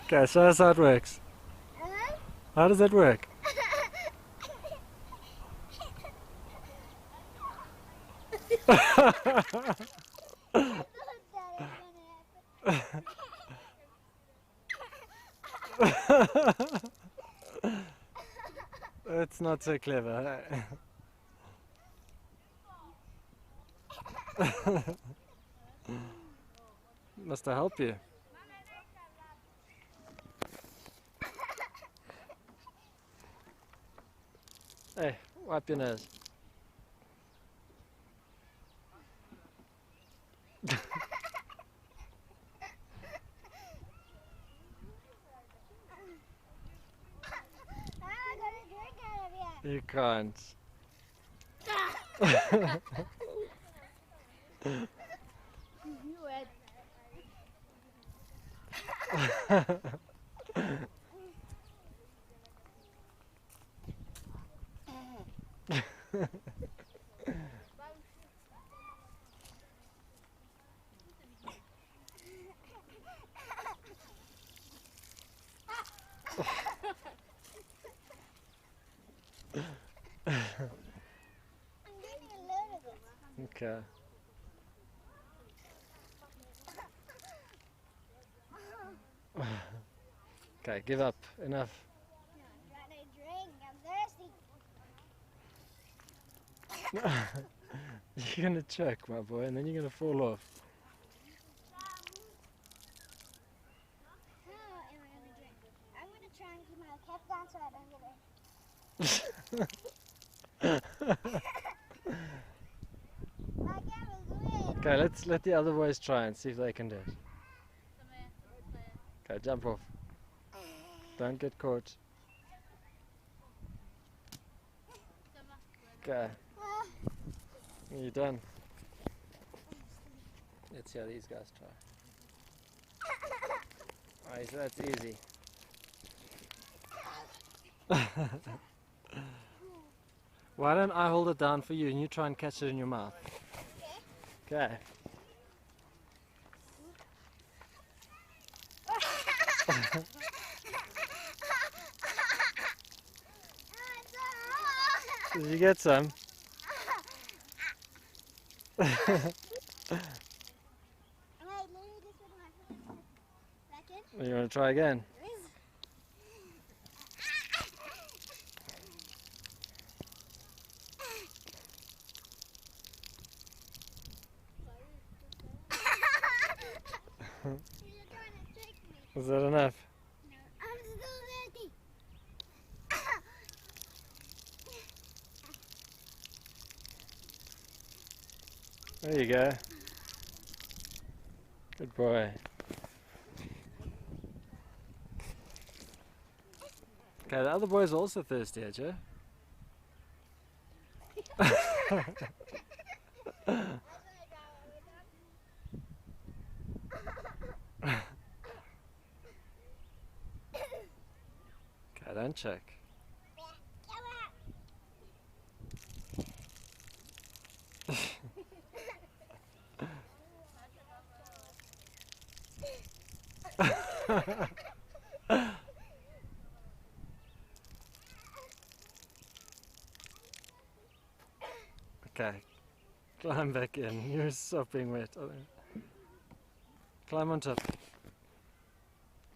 Okay, show us how it works. How does that work? It's not so clever. Must I help you? Hey, wipe your nose. You can't. Okay. Okay, give up. Enough. I'm trying to drink. I'm thirsty. You're gonna choke, my boy, and then you're gonna fall off. How am I gonna drink? I'm gonna try and keep my cap down so I don't get it. My cap is weird. Okay, let's let the other boys try and see if they can do it. Okay, jump off. Don't get caught. Okay, you're done. Let's see how these guys try. Alright, so that's easy. Why don't I hold it down for you and you try and catch it in your mouth? Okay. Did you get some? Wait, let me just put my phone back in. You want to try again? You're trying to trick me. Is that enough? No, I'm still thirsty. There you go. Good boy. Okay, the other boys are also thirsty, Joe. Okay, don't check. Okay, climb back in. You're sopping wet. Climb on top.